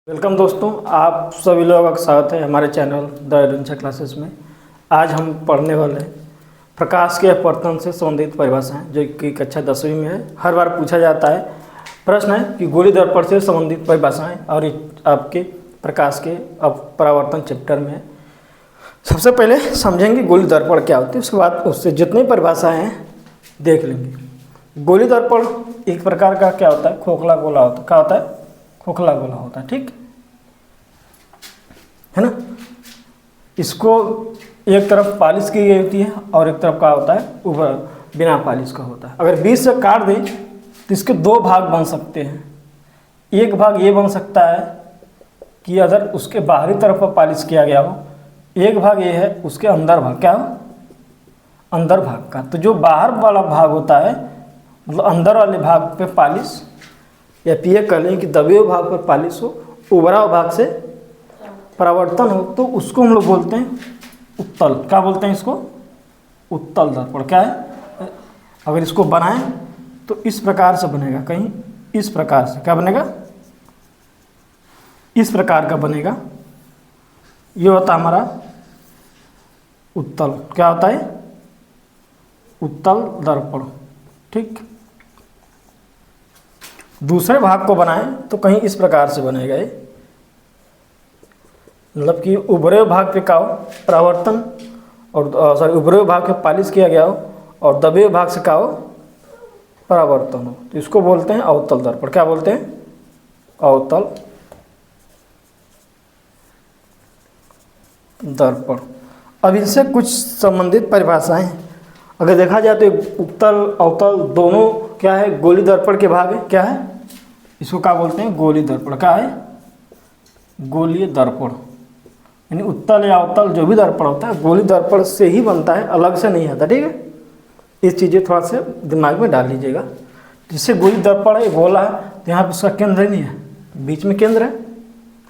Welcome दोस्तों, आप सभी लोगों का स्वागत है हमारे चैनल द एडवेंचर क्लासेस में। आज हम पढ़ने वाले हैं प्रकाश के अपवर्तन से संबंधित परिभाषाएं, जो कि कक्षा 10वीं में है। हर बार पूछा जाता है, प्रश्न है कि गोली दर्पण से संबंधित परिभाषाएं, और आपके प्रकाश के परावर्तन चैप्टर में है। सबसे पहले समझेंगे गोली दर्पण क्या होती है, उसके बाद उससे जितनी परिभाषाएँ हैं देख लेंगे। गोली दर्पण एक प्रकार का क्या होता है, खोखला गोला होता है। क्या होता है? खोखला गोला होता है, ठीक है ना। इसको एक तरफ पालिश की गई होती है और एक तरफ क्या होता है, ऊपर बिना पालिश का होता है। अगर बीच से काट दें तो इसके दो भाग बन सकते हैं। एक भाग ये बन सकता है कि अगर उसके बाहरी तरफ पर पालिश किया गया हो, एक भाग ये है उसके अंदर भाग, क्या हो, अंदर भाग का। तो जो बाहर वाला भाग होता है, मतलब अंदर वाले भाग पे पालिश, या ये कह लें कि दबे हुए भाग पर पालिश हो, उभरा हुआ भाग से परावर्तन हो, तो उसको हम लोग बोलते हैं उत्तल। क्या बोलते हैं इसको? उत्तल दर्पण। क्या है? अगर इसको बनाएं तो इस प्रकार से बनेगा, कहीं इस प्रकार से। क्या बनेगा? इस प्रकार का बनेगा। ये होता है हमारा उत्तल। क्या होता है? उत्तल दर्पण, ठीक। दूसरे भाग को बनाएं तो कहीं इस प्रकार से बनेगा ये, मतलब कि उभरे भाग पे का हो परावर्तन, और सॉरी उभरे भाग पे पालिश किया गया हो और दबे भाग से का हो परावर्तन हो, तो इसको बोलते हैं अवतल दर्पण। क्या बोलते हैं? अवतल दर्पण। अब इनसे कुछ संबंधित परिभाषाएं, अगर देखा जाए तो उत्तल अवतल दोनों क्या है, गोली दर्पण के भाग है। क्या है? इसको क्या बोलते हैं? गोली दर्पण। क्या है? गोलीय दर्पण। यानी उत्तल या अवतल जो भी दर्पण होता है गोली दर्पण से ही बनता है, अलग से नहीं आता, ठीक है। इस चीज़ें थोड़ा सा दिमाग में डाल लीजिएगा। जिससे गोली दर्पण है, गोला है, तो यहाँ पर उसका केंद्र नहीं है, बीच में केंद्र है,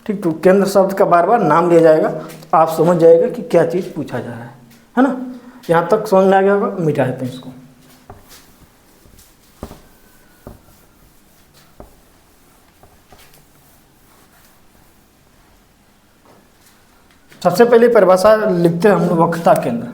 ठीक। तो केंद्र शब्द का बार बार नाम लिया जाएगा तो आप समझ जाएगा कि क्या चीज़ पूछा जा रहा है ना। यहाँ तक समझ में आ गया होगा। मिटा देते हैं इसको। सबसे पहले परिभाषा लिखते हैं हम लोग, वक्रता केंद्र।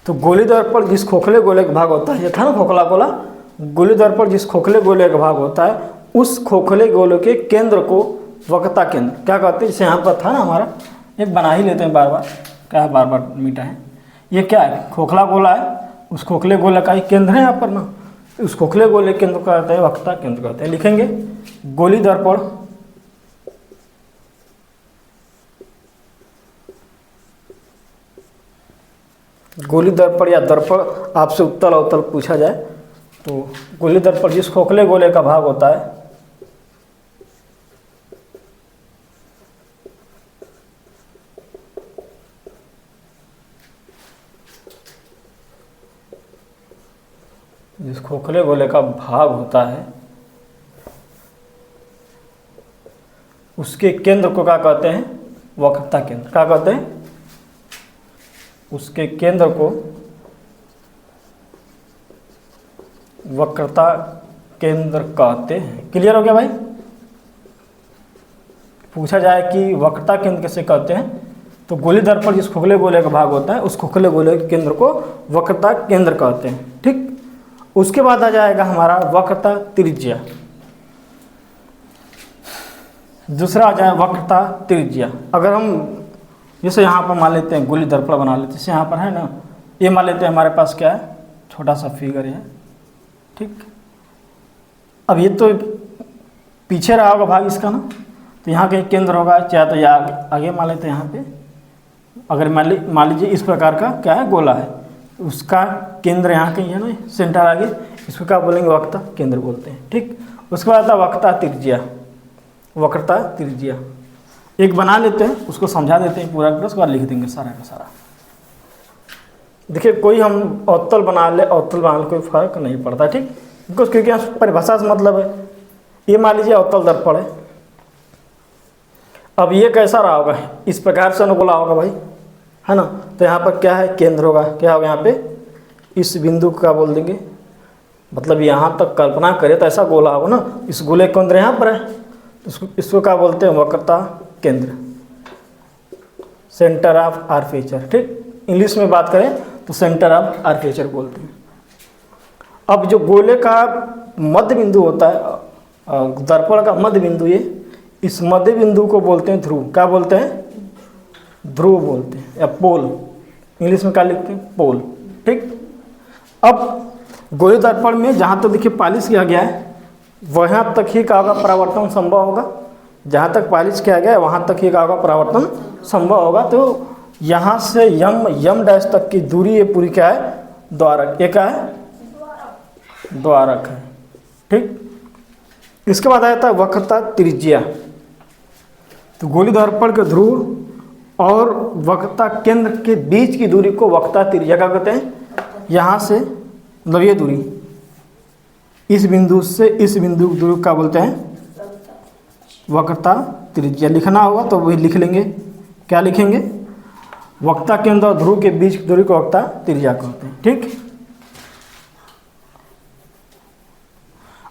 तो गोली दर्पण जिस खोखले गोले का भाग होता है, ये था ना खोखला गोला, गोली दर्पण जिस खोखले गोले का भाग होता है उस खोखले गोले के केंद्र को वक्रता केंद्र क्या कहते हैं। जैसे यहाँ पर था ना हमारा, ये बना ही लेते हैं बार बार, क्या बार बार मिटा है। ये क्या है? खोखला गोला है, उस खोखले गोले का ही केंद्र है यहाँ पर ना, उस खोखले गोले केंद्र को कहते हैं वक्रता केंद्र कहते हैं। लिखेंगे गोली दर्पण गोली दर्पण या दर्पण आपसे उत्तल अवतल पूछा जाए तो गोली दर्पण जिस खोखले गोले का भाग होता है जिस खोखले गोले का भाग होता है उसके केंद्र को क्या कहते हैं? वक्रता केंद्र। क्या कहते हैं? उसके केंद्र को वक्रता केंद्र कहते हैं। क्लियर हो गया भाई? पूछा जाए कि वक्रता केंद्र कैसे कहते हैं, तो गोली दर्पण जिस खोखले गोले का भाग होता है उस खोखले गोले के केंद्र को वक्रता केंद्र कहते हैं, ठीक। उसके बाद आ जाएगा हमारा वक्रता त्रिज्या। दूसरा आ जाए वक्रता त्रिज्या। अगर हम जैसे यहाँ पर मान लेते हैं गोली दर्पण बना लेते हैं, जैसे यहाँ पर है ना, ये मान लेते हैं हमारे पास क्या है, छोटा सा फिगर है, ठीक। अब ये तो पीछे रहा होगा भाग इसका ना, तो यहाँ कहीं केंद्र होगा, चाहे तो या आगे मान लेते हैं यहाँ पे। अगर मान लीजिए इस प्रकार का क्या है, गोला है, उसका केंद्र यहाँ कहीं है ना, सेंटर आगे, इसको क्या बोलेंगे? वक्रता केंद्र बोलते हैं, ठीक। उसके बाद आता वक्रता त्रिज्या। वक्रता त्रिज्या एक बना लेते हैं, उसको समझा देते हैं पूरा, उसके बाद लिख देंगे सारा का सारा। देखिए कोई हम अवतल बना ले, अवतल बना ले, कोई फर्क नहीं पड़ता, ठीक। क्योंकि यहाँ परिभाषा से मतलब है। ये मान लीजिए अवतल दर्पण है, अब ये कैसा रहा होगा, इस प्रकार से अनुगोला होगा भाई, है ना। तो यहाँ पर क्या है, केंद्र होगा, क्या होगा यहाँ पे, इस बिंदु को क्या बोल देंगे, मतलब यहाँ तक कल्पना करें तो ऐसा गोला होगा ना, इस गोले के केंद्र यहाँ पर है, तो इसको क्या बोलते हैं, वक्रता केंद्र, सेंटर ऑफ आर्मेचर, ठीक। इंग्लिश में बात करें तो सेंटर ऑफ आर्मेचर बोलते हैं। अब जो गोले का मध्य बिंदु होता है, दर्पण का मध्य बिंदु, ये इस मध्य बिंदु को बोलते हैं ध्रुव, क्या बोलते हैं, ध्रुव बोलते हैं, या पोल, इंग्लिश में क्या लिखते हैं, पोल, ठीक। अब गोले दर्पण में जहाँ तक देखिए पॉलिश किया गया है वहाँ तक ही का होगा परावर्तन संभव होगा, जहाँ तक पॉलिश किया गया है वहाँ तक ही का होगा परावर्तन संभव होगा। तो यहाँ से यम डैश तक की दूरी ये पूरी क्या है, द्वारक, ये क्या है, द्वारक है, ठीक। इसके बाद आया था वक्रता त्रिज्या। तो गोली दर्पण के ध्रुव और वक्रता केंद्र के बीच की दूरी को वक्रता त्रिज्या क्या कहते हैं। यहाँ से मतलब ये दूरी, इस बिंदु से इस बिंदु की दूरी क्या बोलते हैं, वक्रता त्रिज्या। लिखना होगा तो वही लिख लेंगे, क्या लिखेंगे, वक्रता केंद्र और ध्रुव के बीच की दूरी को वक्रता त्रिज्या कहते हैं, ठीक।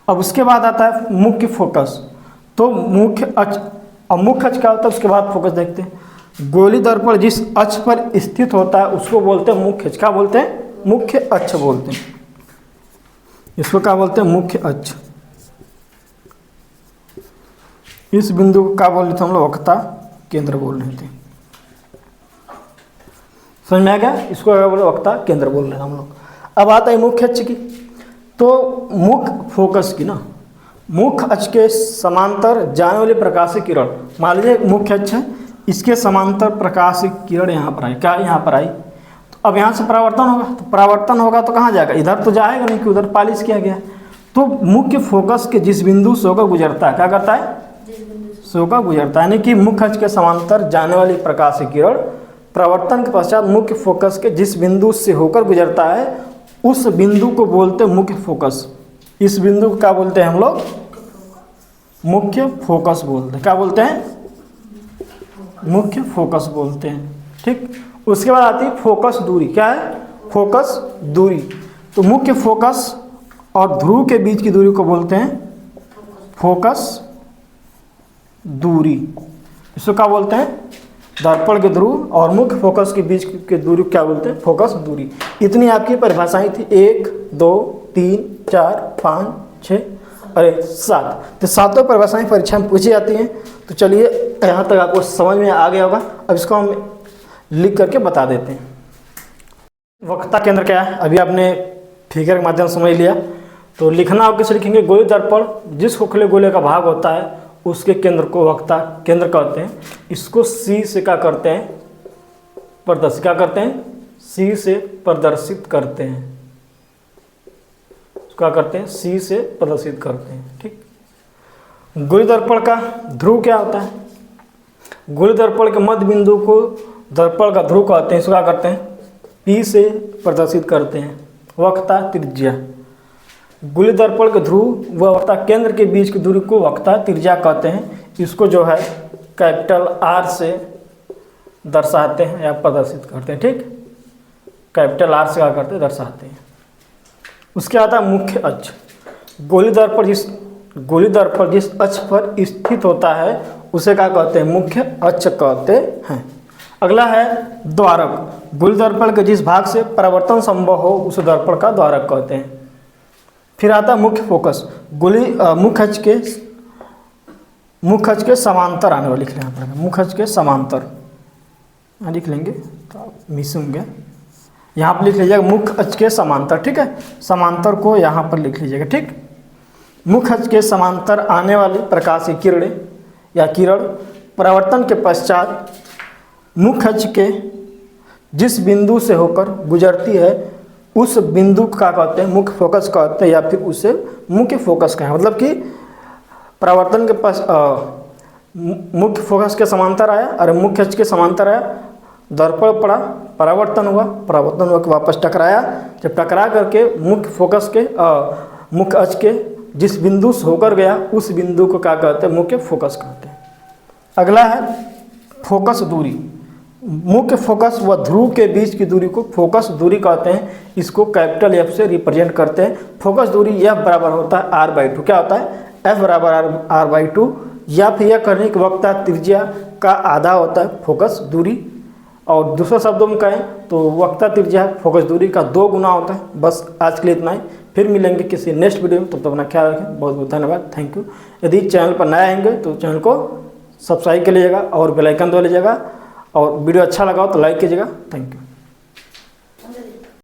अब उसके बाद आता है मुख्य फोकस। तो मुख्य अक्ष, अब मुख्य अक्ष क्या होता है उसके बाद फोकस देखते हैं। गोली दर्पण जिस अक्ष पर स्थित होता है उसको बोलते हैं मुख्य अक्ष, क्या बोलते हैं, मुख्य अक्ष बोलते हैं, इसको क्या बोलते हैं, मुख्य अक्ष। इस बिंदु को क्या बोल रहे थे हम लोग, वक्रता केंद्र बोल रहे थे, समझ में आ गया, इसको क्या बोले, वक्रता केंद्र बोल रहे हैं हम लोग। अब आता है मुख्य अक्ष की, तो मुख्य फोकस की ना, मुख्य अक्ष के समांतर जाने वाली प्रकाशीय किरण, मान लीजिए मुख्य अक्ष है, इसके समांतर प्रकाशीय किरण यहाँ पर आई, क्या यहाँ पर आई, तो अब यहाँ से परावर्तन होगा, तो परावर्तन होगा तो कहाँ जाएगा, इधर तो जाएगा नहीं कि उधर पॉलिश किया गया। तो मुख्य फोकस के जिस बिंदु से होकर गुजरता है, क्या करता है, से होकर गुजरता है, यानी कि मुख्य अक्ष के समांतर जाने वाली प्रकाशीय किरण प्रवर्तन के पश्चात मुख्य फोकस के जिस बिंदु से होकर गुजरता है उस बिंदु को बोलते हैं मुख्य फोकस। इस बिंदु को क्या बोलते हैं हम लोग, मुख्य फोकस बोलते हैं, क्या बोलते हैं, मुख्य फोकस बोलते हैं, ठीक। उसके बाद आती है फोकस दूरी, क्या है, फोकस दूरी। तो मुख्य फोकस और ध्रुव के बीच की दूरी को बोलते हैं फोकस दूरी। इसको क्या बोलते हैं, दर्पण के ध्रुव और मुख्य फोकस के बीच की दूरी क्या बोलते हैं, फोकस दूरी। इतनी आपकी परिभाषाएं थी, 1 2 3 4 5 6 अरे 7, तो सातों परिभाषाएं परीक्षा में पूछी जाती हैं। तो चलिए यहाँ तक आपको समझ में आ गया होगा, अब इसको हम लिख करके बता देते हैं। वक्रता केंद्र क्या है, अभी आपने फिगर के माध्यम से समझ लिया। तो लिखना आप कैसे लिखेंगे, गोली दर्पण जिस खोखले गोले का भाग होता है उसके केंद्र को वक्रता केंद्र कहते हैं। इसको सी से क्या करते हैं, प्रदर्शित, क्या करते हैं, सी से प्रदर्शित करते हैं, क्या करते हैं, सी से प्रदर्शित करते हैं, ठीक। गोली दर्पण का ध्रुव क्या होता है, गोली दर्पण के मध्य बिंदु को दर्पण का ध्रुव कहते हैं, इसको क्या करते हैं, पी से प्रदर्शित करते हैं, वक्रता त्रिज्या। गोली दर्पण के ध्रुव व वक्रता केंद्र के बीच की दूरी को वक्रता त्रिज्या कहते हैं। इसको जो है कैपिटल आर से दर्शाते हैं या प्रदर्शित करते हैं, ठीक। कैपिटल आर से क्या करते हैं, दर्शाते हैं। उसके आता है मुख्य अक्ष। गोली दर्पण जिस अक्ष पर स्थित होता है उसे क्या कहते हैं, मुख्य अक्ष कहते हैं। अगला है द्वारक। गोली दर्पण के जिस भाग से परावर्तन संभव हो उसे दर्पण का द्वारक कहते हैं। फिर आता है मुख्य फोकस। मुख्य अक्ष के समांतर आने वाला लिख लेना पड़ेगा, मुख्य अक्ष के समांतर लिख लेंगे तो मिस होंगे, यहाँ पर लिख लीजिएगा मुख्य अक्ष के समांतर, ठीक है। समांतर को यहाँ पर लिख लीजिएगा, ठीक। मुख्य अक्ष के समांतर आने वाली प्रकाशीय किरणें या किरण परावर्तन के पश्चात मुख्य अक्ष के जिस बिंदु से होकर गुजरती है उस बिंदु का कहते हैं मुख्य फोकस कहते हैं, या फिर उसे मुख्य फोकस कहें। मतलब कि परावर्तन के पास मुख्य फोकस के समांतर आया और मुख्य अक्ष के समांतर आया, दर्पण पड़ा, परावर्तन हुआ कि वापस टकराया, जब टकरा करके मुख्य फोकस के मुख्य अक्ष के जिस बिंदु से होकर गया उस बिंदु को क्या कहते हैं, मुख्य फोकस कहते हैं। अगला है फोकस दूरी। मुख्य फोकस व ध्रुव के बीच की दूरी को फोकस दूरी कहते हैं। इसको कैपिटल एफ से रिप्रेजेंट करते हैं। फोकस दूरी एफ बराबर होता है r/2। क्या होता है? एफ बराबर r/2, या फिर यह करने की वक्ता त्रिज्या का आधा होता है फोकस दूरी। और दूसरे शब्दों में कहें तो वक्ता त्रिज्या फोकस दूरी का 2 गुना होता है। बस आज के लिए इतना ही, फिर मिलेंगे किसी नेक्स्ट वीडियो में। तब तक अपना ख्याल रखें। बहुत बहुत धन्यवाद, थैंक यू। यदि चैनल पर नए आएंगे तो चैनल को सब्सक्राइब कर लीजिएगा और बेल आइकन दबा लीजिएगा, और वीडियो अच्छा लगा हो तो लाइक कीजिएगा। Thank you.